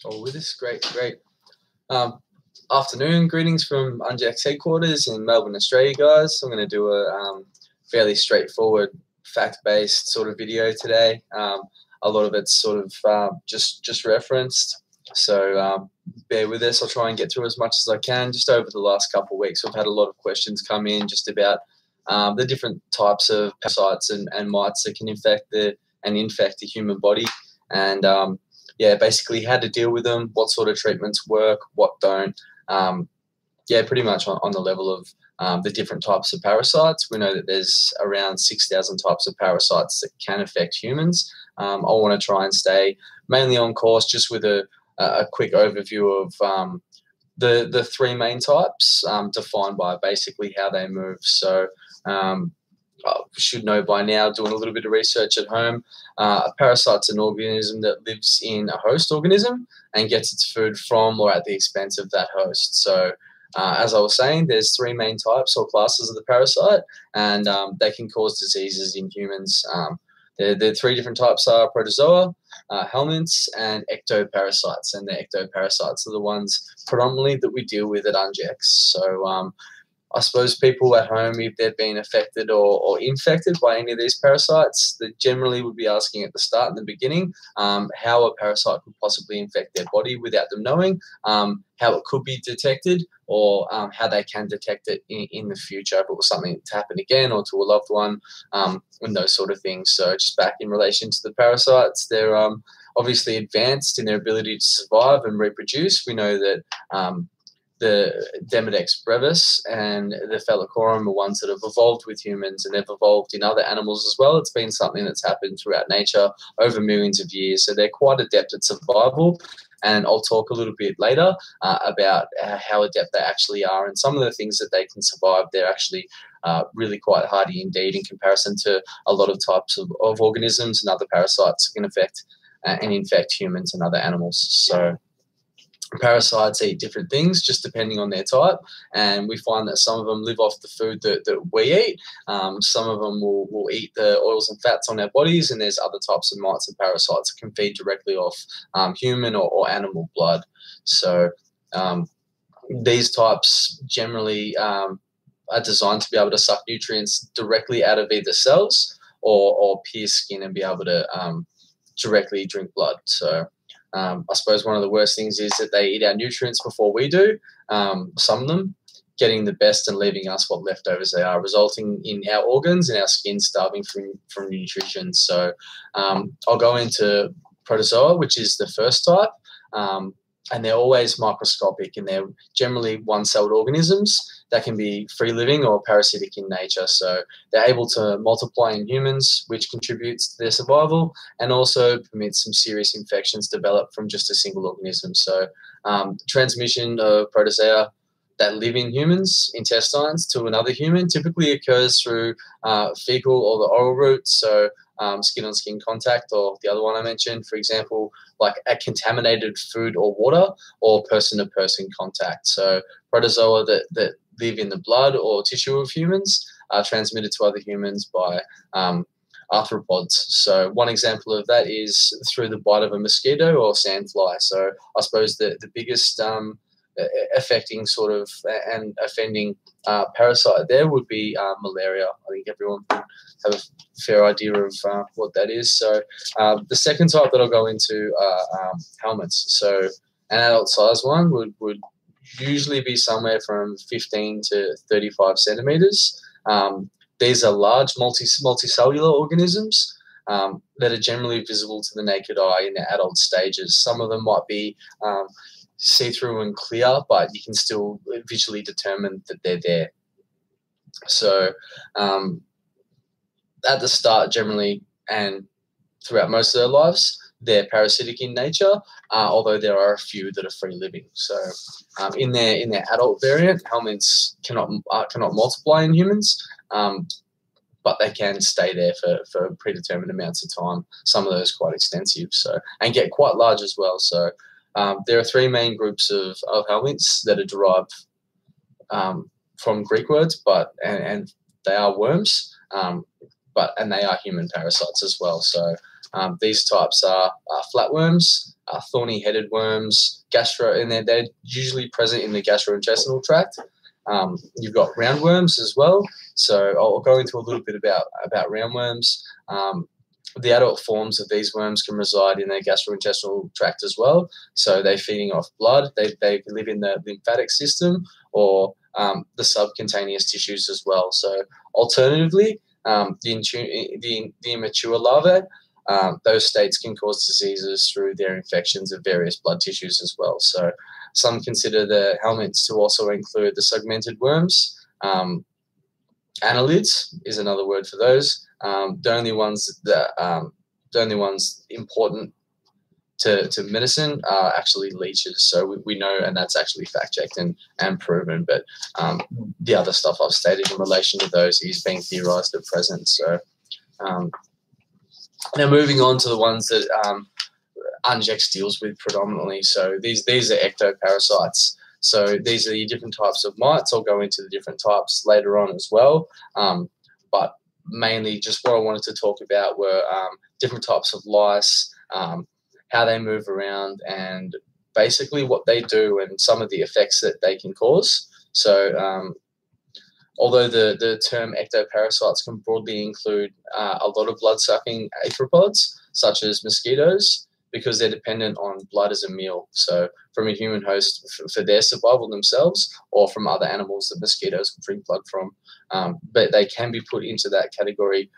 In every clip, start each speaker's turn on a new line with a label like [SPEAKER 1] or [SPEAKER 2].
[SPEAKER 1] All with us. Great, great. Um, Afternoon. Greetings from Ungex headquarters in Melbourne, Australia, guys. I'm going to do a fairly straightforward, fact-based sort of video today. A lot of it's sort of just referenced, so bear with us. I'll try and get through as much as I can. Just over the last couple of weeks, we've had a lot of questions come in just about the different types of parasites and mites that can infect the human body, and yeah, basically how to deal with them, what sort of treatments work, what don't. Yeah, pretty much on the level of the different types of parasites. We know that there's around 6,000 types of parasites that can affect humans. I want to try and stay mainly on course just with a quick overview of the three main types, defined by basically how they move. So should know by now, doing a little bit of research at home, a parasite's an organism that lives in a host organism and gets its food from or at the expense of that host. So as I was saying, there's three main types or classes of the parasite, and they can cause diseases in humans. The three different types are protozoa, helminths, and ectoparasites. And the ectoparasites are the ones predominantly that we deal with at Ungex. So I suppose people at home, if they've been affected or infected by any of these parasites, they generally would be asking at the start and the beginning how a parasite could possibly infect their body without them knowing, how it could be detected, or how they can detect it in the future if it was something to happen again or to a loved one, and those sort of things. So just back in relation to the parasites, they're obviously advanced in their ability to survive and reproduce. We know that the Demodex brevis and the Phallocorum are ones that have evolved with humans, and they've evolved in other animals as well. It's been something that's happened throughout nature over millions of years. So they're quite adept at survival. And I'll talk a little bit later about how adept they actually are, and some of the things that they can survive. They're actually really quite hardy indeed in comparison to a lot of types of organisms and other parasites that can affect and infect humans and other animals. So parasites eat different things just depending on their type, and we find that some of them live off the food that we eat. Some of them will eat the oils and fats on our bodies, and there's other types of mites and parasites that can feed directly off human or animal blood. So these types generally are designed to be able to suck nutrients directly out of either cells or pierce skin and be able to directly drink blood. So I suppose one of the worst things is that they eat our nutrients before we do, some of them, getting the best and leaving us what leftovers they are, resulting in our organs and our skin starving from nutrition. So I'll go into protozoa, which is the first type, and they're always microscopic, and they're generally one-celled organisms that can be free-living or parasitic in nature. So they're able to multiply in humans, which contributes to their survival, and also permits some serious infections develop from just a single organism. So transmission of protozoa that live in humans' intestines to another human typically occurs through fecal or the oral route. So skin-on-skin contact, or the other one I mentioned, for example, like a contaminated food or water, or person-to-person contact. So protozoa that live in the blood or tissue of humans are transmitted to other humans by arthropods. So one example of that is through the bite of a mosquito or sandfly. So I suppose the biggest affecting sort of and offending parasite there would be malaria. I think everyone would have a fair idea of what that is. So the second type that I'll go into are helminths. So an adult size one would usually be somewhere from 15 to 35 centimeters. These are large multicellular organisms that are generally visible to the naked eye in their adult stages. Some of them might be see-through and clear, but you can still visually determine that they're there. So at the start, generally, and throughout most of their lives, they're parasitic in nature, although there are a few that are free-living. So in their adult variant, helminths cannot multiply in humans, but they can stay there for predetermined amounts of time. Some of those quite extensive, so, and get quite large as well. So there are three main groups of helminths that are derived from Greek words, and they are worms, and they are human parasites as well. So these types are flatworms, thorny-headed worms, and they're usually present in the gastrointestinal tract. You've got roundworms as well. So I'll go into a little bit about roundworms. The adult forms of these worms can reside in their gastrointestinal tract as well. So they're feeding off blood. They live in the lymphatic system or the subcutaneous tissues as well. So alternatively, the immature larvae, those states can cause diseases through their infections of various blood tissues as well. So some consider the helminths to also include the segmented worms. Annelids is another word for those. The only ones important to medicine are actually leeches. So we know, and that's actually fact checked and proven. But the other stuff I've stated in relation to those is being theorized at present. So now moving on to the ones that Ungex deals with predominantly. So these are ectoparasites. So these are the different types of mites. I'll go into the different types later on as well. But mainly just what I wanted to talk about were different types of lice, how they move around, and basically what they do and some of the effects that they can cause. So although the term ectoparasites can broadly include a lot of blood-sucking arthropods, such as mosquitoes, because they're dependent on blood as a meal. So from a human host for their survival themselves, or from other animals that mosquitoes can drink blood from. But they can be put into that category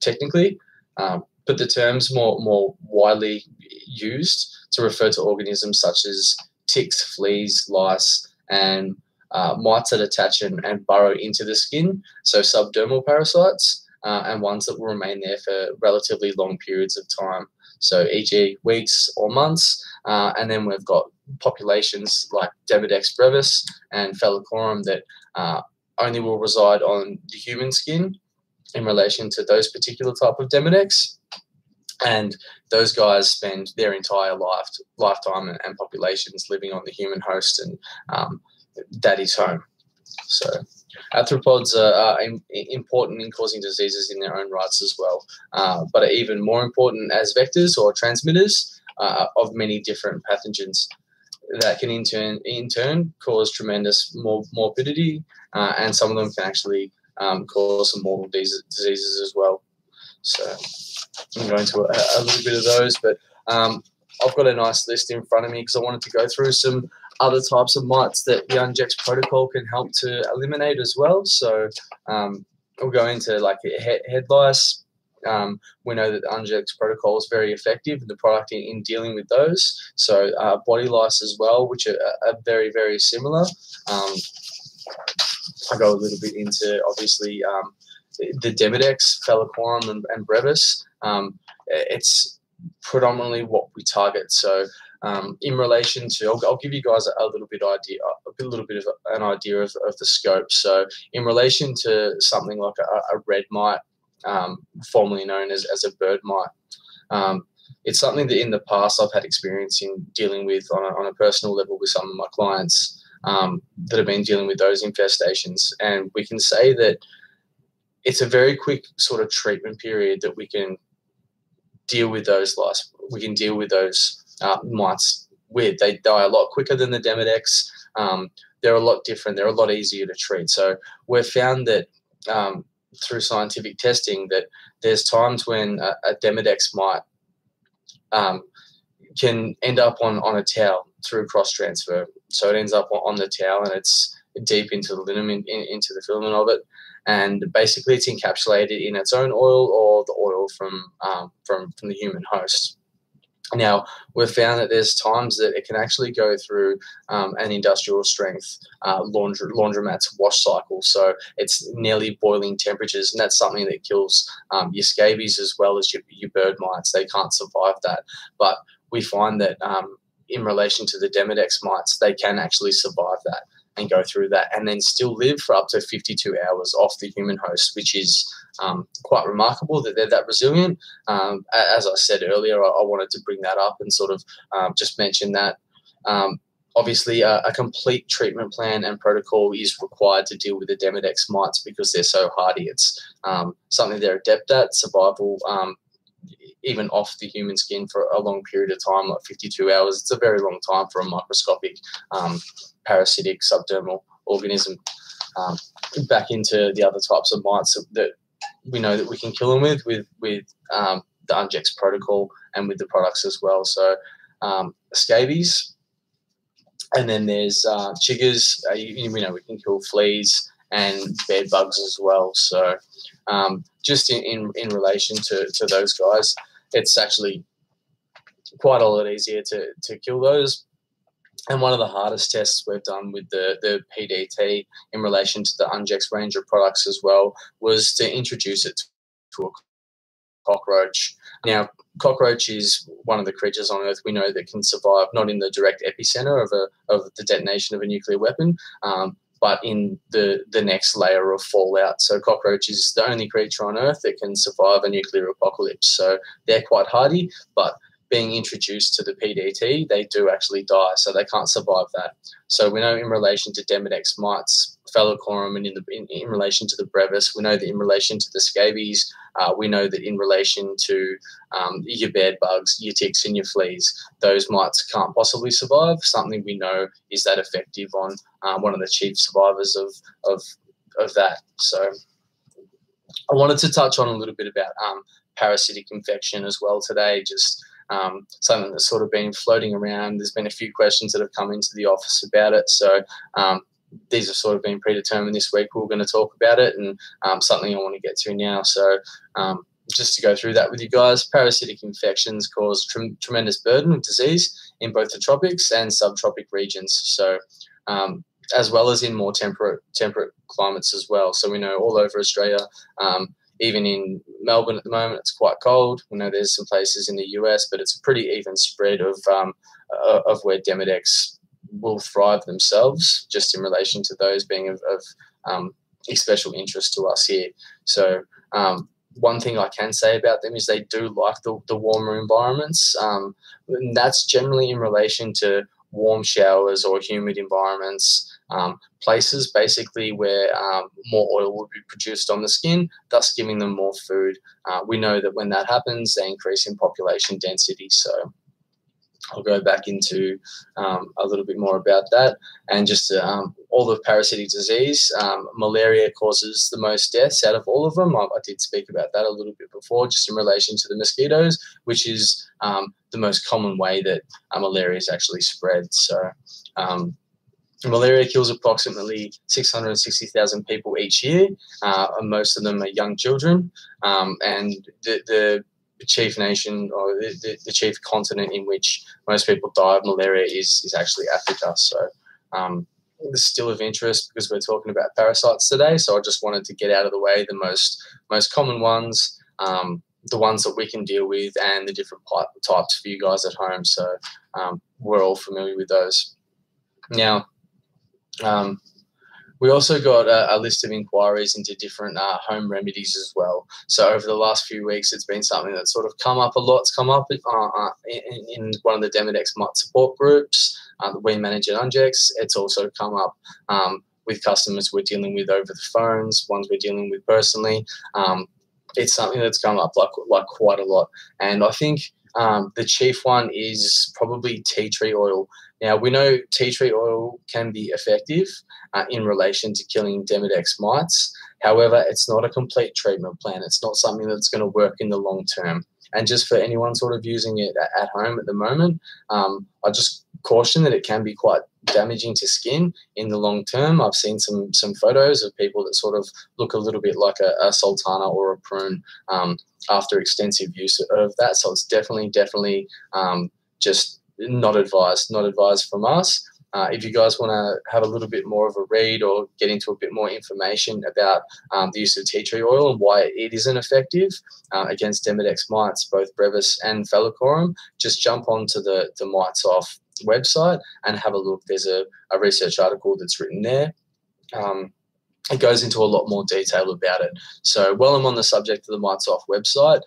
[SPEAKER 1] technically. But the term's more widely used to refer to organisms such as ticks, fleas, lice, and mites that attach and burrow into the skin, so subdermal parasites, and ones that will remain there for relatively long periods of time. So e.g. weeks or months, and then we've got populations like Demodex brevis and Phallocorum that only will reside on the human skin in relation to those particular type of Demodex, and those guys spend their entire lifetime and populations living on the human host, and that is home. So arthropods are important in causing diseases in their own rights as well, but are even more important as vectors or transmitters of many different pathogens that can in turn cause tremendous morbidity, and some of them can actually cause some mortal diseases as well. So I'm going to a little bit of those, but I've got a nice list in front of me because I wanted to go through some other types of mites that the Ungex protocol can help to eliminate as well. So we'll go into like head lice. We know that the Ungex protocol is very effective in the product in dealing with those. So body lice as well, which are very, very similar. I'll go a little bit into obviously the Demodex, Phallocorum, and brevis. It's predominantly what we target. So in relation to, I'll give you guys a little bit of an idea of the scope. So in relation to something like a red mite, formerly known as a bird mite, it's something that in the past I've had experience in dealing with on a personal level with some of my clients that have been dealing with those infestations, and we can say that it's a very quick sort of treatment period that we can deal with those lice. We can deal with those mites with. They die a lot quicker than the Demodex. They're a lot different. They're a lot easier to treat. So we've found that through scientific testing that there's times when a Demodex mite can end up on a towel through cross transfer. So it ends up on the towel and it's deep into the liniment, into the filament of it. And basically it's encapsulated in its own oil or the oil from the human host. Now, we've found that there's times that it can actually go through an industrial strength laundromat's wash cycle. So it's nearly boiling temperatures, and that's something that kills your scabies as well as your bird mites. They can't survive that. But we find that in relation to the Demodex mites, they can actually survive that and go through that and then still live for up to 52 hours off the human host, which is quite remarkable that they're that resilient. As I said earlier, I wanted to bring that up and sort of just mention that obviously a complete treatment plan and protocol is required to deal with the Demodex mites because they're so hardy. It's something they're adept at. Survival even off the human skin for a long period of time, like 52 hours. It's a very long time for a microscopic parasitic subdermal organism back into the other types of mites that we know that we can kill them with the Ungex protocol and with the products as well. So scabies, and then there's chiggers. We know we can kill fleas and bed bugs as well. So just in relation to those guys, it's actually quite a lot easier to kill those. And one of the hardest tests we've done with the PDT in relation to the Ungex range of products as well was to introduce it to a cockroach. Now, cockroach is one of the creatures on Earth we know that can survive not in the direct epicenter of the detonation of a nuclear weapon, but in the next layer of fallout. So cockroach is the only creature on Earth that can survive a nuclear apocalypse. So they're quite hardy, but being introduced to the PDT, they do actually die, so they can't survive that. So we know in relation to Demodex mites, Phallocorum, and in relation to the brevis, we know that in relation to the scabies, we know that in relation to your bed bugs, your ticks, and your fleas, those mites can't possibly survive. Something we know is that effective on one of the chief survivors of that. So I wanted to touch on a little bit about parasitic infection as well today, just something that's sort of been floating around. There's been a few questions that have come into the office about it. So these have sort of been predetermined this week. We're going to talk about it, and something I want to get to now. So just to go through that with you guys, parasitic infections cause tremendous burden of disease in both the tropics and subtropic regions. So as well as in more temperate climates as well. So we know all over Australia, even in Melbourne at the moment, it's quite cold. We know there's some places in the US, but it's a pretty even spread of where Demodex will thrive themselves, just in relation to those being of special interest to us here. So one thing I can say about them is they do like the warmer environments. And that's generally in relation to warm showers or humid environments, places basically where more oil will be produced on the skin, thus giving them more food. We know that when that happens, they increase in population density. So I'll go back into a little bit more about that. And just all of parasitic disease, malaria causes the most deaths out of all of them. I did speak about that a little bit before, just in relation to the mosquitoes, which is the most common way that malaria is actually spread. So malaria kills approximately 660,000 people each year, and most of them are young children. And the chief nation, or the chief continent in which most people die of malaria is actually Africa. So it's still of interest because we're talking about parasites today. So I just wanted to get out of the way the most common ones, the ones that we can deal with, and the different types for you guys at home. So we're all familiar with those. Now, we also got a list of inquiries into different home remedies as well. So over the last few weeks, it's been something that's sort of come up a lot. It's come up in one of the Demodex mite support groups that we manage at Ungex. It's also come up with customers we're dealing with over the phones, ones we're dealing with personally. It's something that's come up like quite a lot. And I think the chief one is probably tea tree oil. Now, we know tea tree oil can be effective in relation to killing Demodex mites. However, it's not a complete treatment plan. It's not something that's going to work in the long term. And just for anyone sort of using it at home at the moment, I just caution that it can be quite damaging to skin in the long term. I've seen some photos of people that sort of look a little bit like a sultana or a prune after extensive use of that. So it's definitely just not advised from us. If you guys want to have a little bit more of a read or get into a bit more information about the use of tea tree oil and why it isn't effective against Demodex mites, both brevis and Phallocorum, just jump onto the Mites Off website and have a look. There's a research article that's written there. It goes into a lot more detail about it. So while I'm on the subject of the Mites Off website,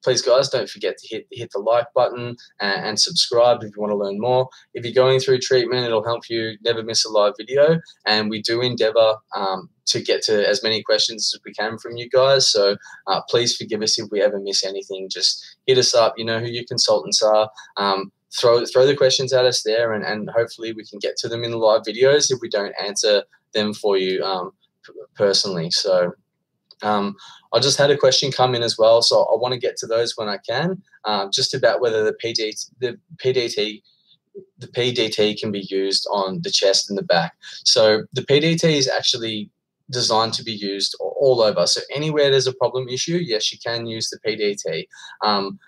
[SPEAKER 1] please, guys, don't forget to hit the like button and subscribe if you want to learn more. If you're going through treatment, it'll help you never miss a live video. And we do endeavour to get to as many questions as we can from you guys. So please forgive us if we ever miss anything. Just hit us up. You know who your consultants are. Throw the questions at us there, and hopefully we can get to them in the live videos if we don't answer them for you personally. So I just had a question come in as well, so I want to get to those when I can, just about whether the PDT can be used on the chest and the back. So the PDT is actually designed to be used all over. So anywhere there's a problem issue, yes, you can use the PDT.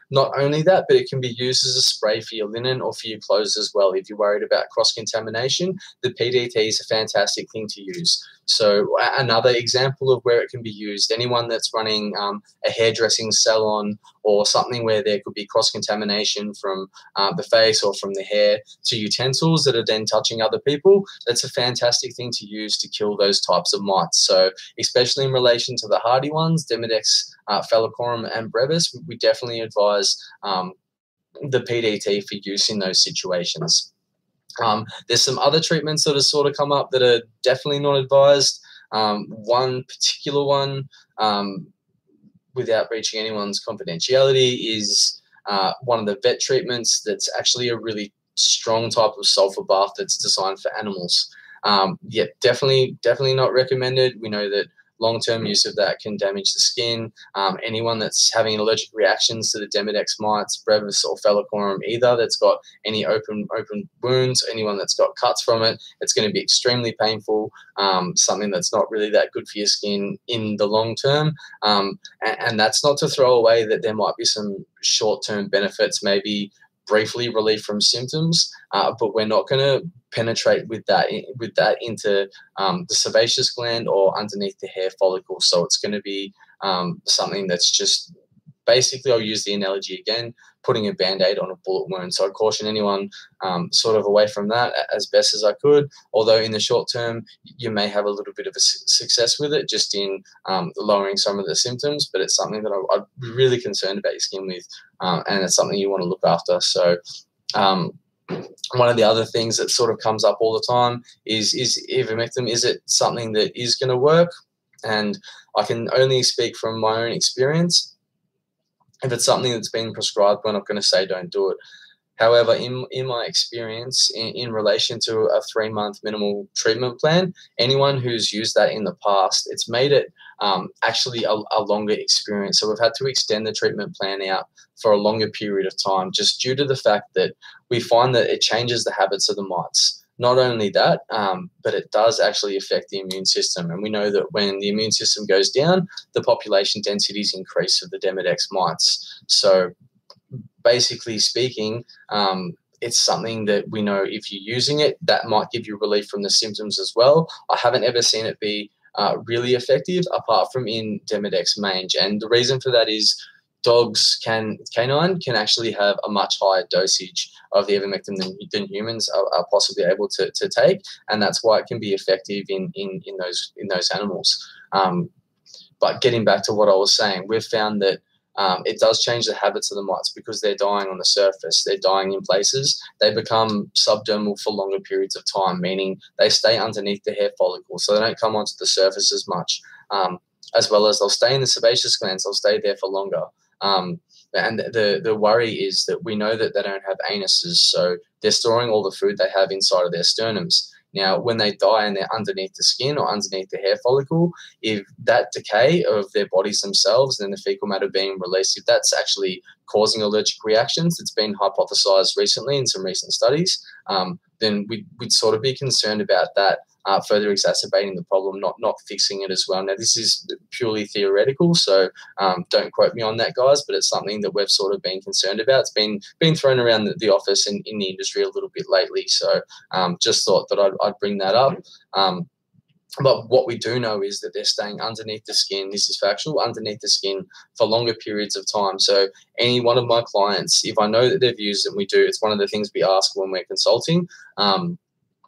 [SPEAKER 1] Not only that, but it can be used as a spray for your linen or for your clothes as well. If you're worried about cross-contamination, the PDT is a fantastic thing to use. So another example of where it can be used, anyone that's running a hairdressing salon or something where there could be cross-contamination from the face or from the hair to utensils that are then touching other people, that's a fantastic thing to use to kill those types of mites. So especially in relation to the hardy ones, Demodex, Phallocorum and brevis, we definitely advise the PDT for use in those situations. There's some other treatments that have sort of come up that are definitely not advised. One particular one, without breaching anyone's confidentiality, is one of the vet treatments that's actually a really strong type of sulfur bath that's designed for animals. Yeah, definitely not recommended. We know that long-term use of that can damage the skin. Anyone that's having allergic reactions to the Demodex mites, brevis or Phallocorum either, that's got any open wounds, anyone that's got cuts from it, it's going to be extremely painful, something that's not really that good for your skin in the long term. And that's not to throw away that there might be some short-term benefits, maybe briefly relief from symptoms, but we're not going to penetrate with that into the sebaceous gland or underneath the hair follicle. So it's going to be something that's just basically, I'll use the analogy again, putting a band-aid on a bullet wound. So I caution anyone sort of away from that as best as I could, although in the short term you may have a little bit of a success with it just in lowering some of the symptoms, but it's something that I'd be really concerned about your skin with, and it's something you want to look after. So one of the other things that sort of comes up all the time is ivermectin. Is it something that is going to work? And I can only speak from my own experience. If it's something that's been prescribed, we're not going to say don't do it. However, in my experience, in relation to a 3-month minimal treatment plan, anyone who's used that in the past, it's made it actually a longer experience. So we've had to extend the treatment plan out for a longer period of time, just due to the fact that we find that it changes the habits of the mites. Not only that, but it does actually affect the immune system. And we know that when the immune system goes down, the population densities increase of the Demodex mites. So basically speaking, it's something that we know if you're using it, that might give you relief from the symptoms as well. I haven't ever seen it be really effective apart from in Demodex mange. And the reason for that is canine can actually have a much higher dosage of the ivermectin than humans are possibly able to take, and that's why it can be effective in those animals. But getting back to what I was saying, we've found that it does change the habits of the mites because they're dying on the surface. They're dying in places. They become subdermal for longer periods of time, meaning they stay underneath the hair follicle, so they don't come onto the surface as much, as well as they'll stay in the sebaceous glands. They'll stay there for longer. And the worry is that we know that they don't have anuses, so they're storing all the food they have inside of their sternums. Now, when they die and they're underneath the skin or underneath the hair follicle, if that decay of their bodies themselves and the fecal matter being released, if that's actually causing allergic reactions, it's been hypothesized recently in some recent studies, then we'd sort of be concerned about that further exacerbating the problem, not fixing it as well. Now, this is purely theoretical, so don't quote me on that, guys, but it's something that we've sort of been concerned about. It's been thrown around the office and in the industry a little bit lately, so just thought that I'd bring that up. But what we do know is that they're staying underneath the skin, this is factual, underneath the skin for longer periods of time. So any one of my clients, if I know that they've used it, and we do, it's one of the things we ask when we're consulting,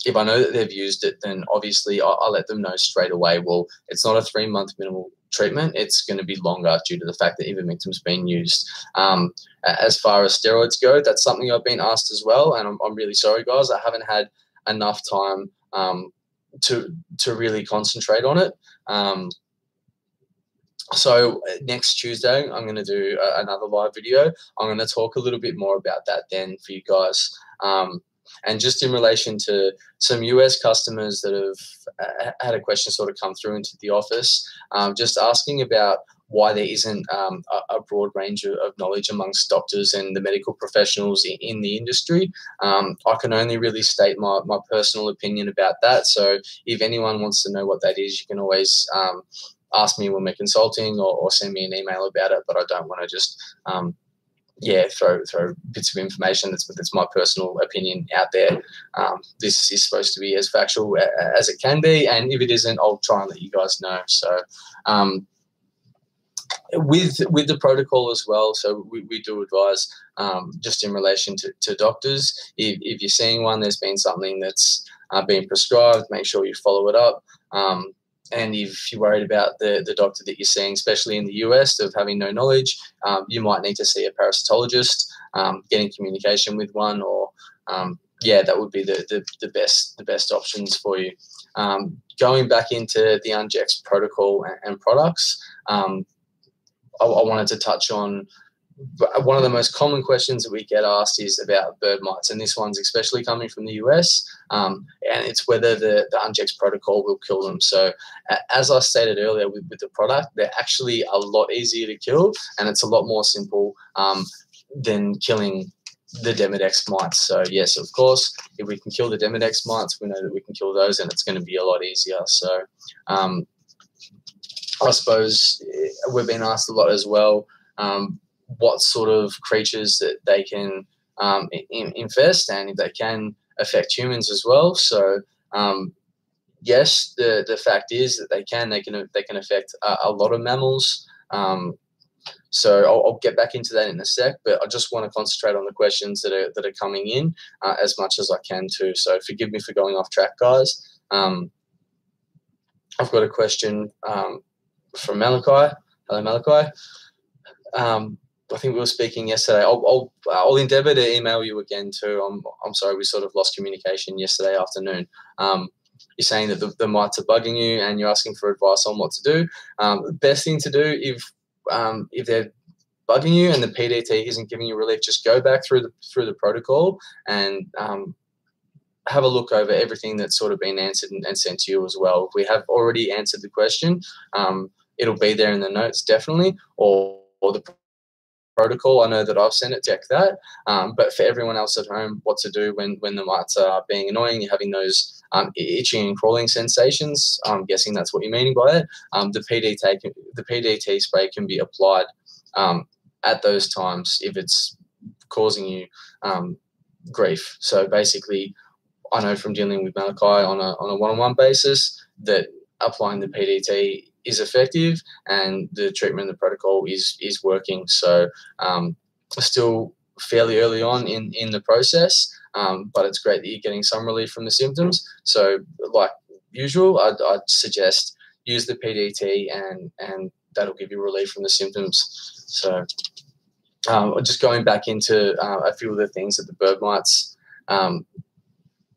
[SPEAKER 1] if I know that they've used it, then obviously I'll let them know straight away, well, it's not a 3-month minimal treatment. It's going to be longer due to the fact that ivermectin's been used. As far as steroids go, that's something I've been asked as well, and I'm really sorry, guys. I haven't had enough time to really concentrate on it. So next Tuesday, I'm going to do another live video. I'm going to talk a little bit more about that then for you guys. And just in relation to some US customers that have had a question sort of come through into the office, just asking about why there isn't a broad range of knowledge amongst doctors and the medical professionals in the industry. I can only really state my personal opinion about that. So if anyone wants to know what that is, you can always ask me when we're consulting, or send me an email about it. But I don't want to just throw bits of information that's my personal opinion out there. This is supposed to be as factual as it can be, and if it isn't, I'll try and let you guys know. So with the protocol as well, so we do advise just in relation to doctors, if you're seeing one, there's been something that's been prescribed, make sure you follow it up. And if you're worried about the doctor that you're seeing, especially in the US, of having no knowledge, you might need to see a parasitologist, get in communication with one, or that would be the best options for you. Going back into the Ungex protocol and products, I wanted to touch on one of the most common questions that we get asked is about bird mites, and this one's especially coming from the US, and it's whether the Ungex protocol will kill them. So as I stated earlier, with the product, they're actually a lot easier to kill, and it's a lot more simple than killing the Demodex mites. So yes, of course, if we can kill the Demodex mites, we know that we can kill those, and it's going to be a lot easier. So I suppose we've been asked a lot as well, what sort of creatures that they can infest, and if they can affect humans as well. So yes, the fact is that they can affect a lot of mammals. So I'll get back into that in a sec, but I just want to concentrate on the questions that are coming in as much as I can too. So forgive me for going off track, guys. I've got a question from Malachi. Hello, Malachi. I think we were speaking yesterday. I'll endeavour to email you again too. I'm sorry, we sort of lost communication yesterday afternoon. You're saying that the mites are bugging you, and you're asking for advice on what to do. The best thing to do if they're bugging you and the PDT isn't giving you relief, just go back through the protocol and have a look over everything that's sort of been answered and sent to you as well. If we have already answered the question, it'll be there in the notes definitely, or the protocol. I know that I've sent it, check that. But for everyone else at home, what to do when the mites are being annoying, you're having those itching and crawling sensations. I'm guessing that's what you're meaning by it. The PDT spray can be applied at those times if it's causing you grief. So basically, I know from dealing with Malachi on a one-on-one basis that applying the PDT is effective, and the treatment, the protocol is working. So still fairly early on in the process, but it's great that you're getting some relief from the symptoms. So like usual, I'd suggest use the PDT, and that'll give you relief from the symptoms. So just going back into a few of the things that the bird mites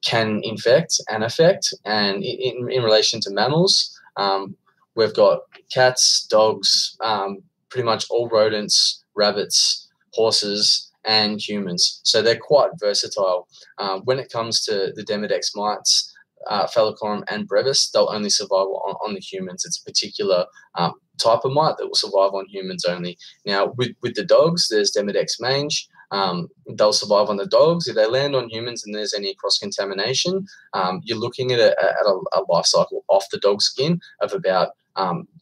[SPEAKER 1] can infect and affect, and in relation to mammals, we've got cats, dogs, pretty much all rodents, rabbits, horses, and humans. So they're quite versatile. When it comes to the Demodex mites, Phallocorum and brevis, they'll only survive on the humans. It's a particular type of mite that will survive on humans only. Now, with the dogs, there's Demodex mange. They'll survive on the dogs. If they land on humans and there's any cross-contamination, you're looking at a life cycle off the dog's skin of about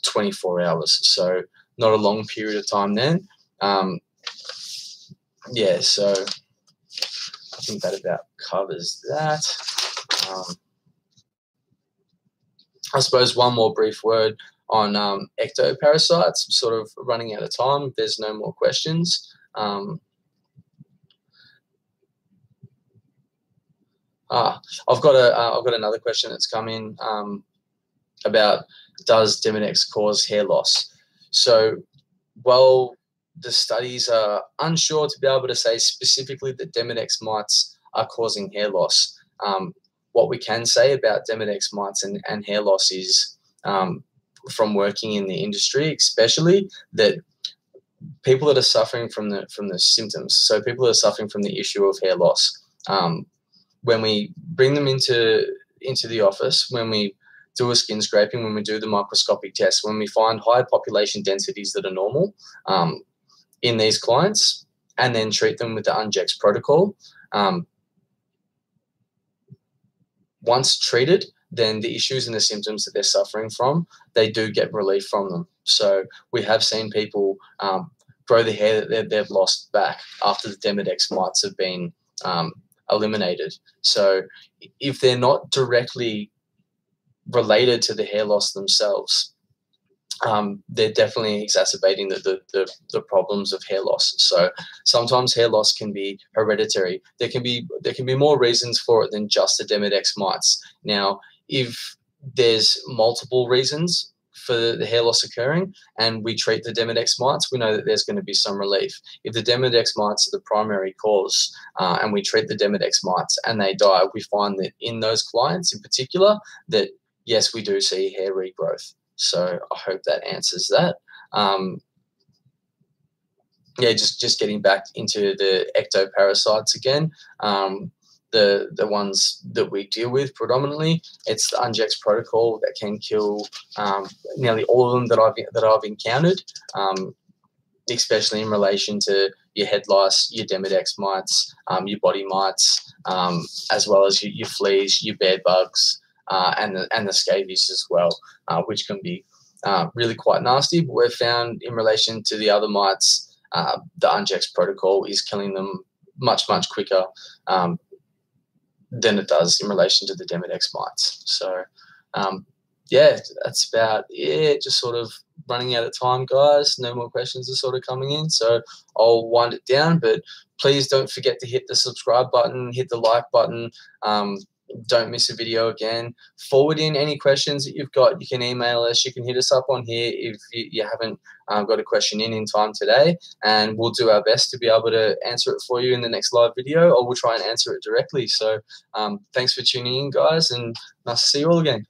[SPEAKER 1] 24 hours. So not a long period of time then. So I think that about covers that. I suppose one more brief word on ectoparasites. I'm sort of running out of time. There's no more questions. I've got another question that's come in about, does Demodex cause hair loss? So, well, the studies are unsure to be able to say specifically that Demodex mites are causing hair loss. what we can say about Demodex mites and hair loss is, from working in the industry, especially, that people that are suffering from the symptoms, so people that are suffering from the issue of hair loss, when we bring them into the office, when we do a skin scraping, when we do the microscopic test, when we find high population densities that are normal in these clients, and then treat them with the Ungex protocol, once treated, then the issues and the symptoms that they're suffering from, they do get relief from them. So we have seen people grow the hair that they've lost back after the Demodex mites have been eliminated. So if they're not directly related to the hair loss themselves, they're definitely exacerbating the problems of hair loss. So sometimes hair loss can be hereditary. There can be more reasons for it than just the Demodex mites. Now, if there's multiple reasons for the hair loss occurring and we treat the Demodex mites, we know that there's going to be some relief. If the Demodex mites are the primary cause and we treat the Demodex mites and they die, we find that in those clients in particular that, yes, we do see hair regrowth. So I hope that answers that. Yeah, just getting back into the ectoparasites again. The ones that we deal with predominantly, it's the Ungex protocol that can kill nearly all of them that I've encountered, especially in relation to your head lice, your Demodex mites, your body mites, as well as your fleas, your bed bugs, and the scabies as well, which can be really quite nasty. But we've found in relation to the other mites, the Ungex protocol is killing them much quicker than it does in relation to the Demodex mites. So yeah, that's about it. Just sort of running out of time, guys. No more questions are sort of coming in, so I'll wind it down. But please don't forget to hit the subscribe button, hit the like button. Don't miss a video again. Forward in any questions that you've got. You can email us. You can hit us up on here if you haven't got a question in time today, and we'll do our best to be able to answer it for you in the next live video, or we'll try and answer it directly. So thanks for tuning in, guys, and nice to see you all again.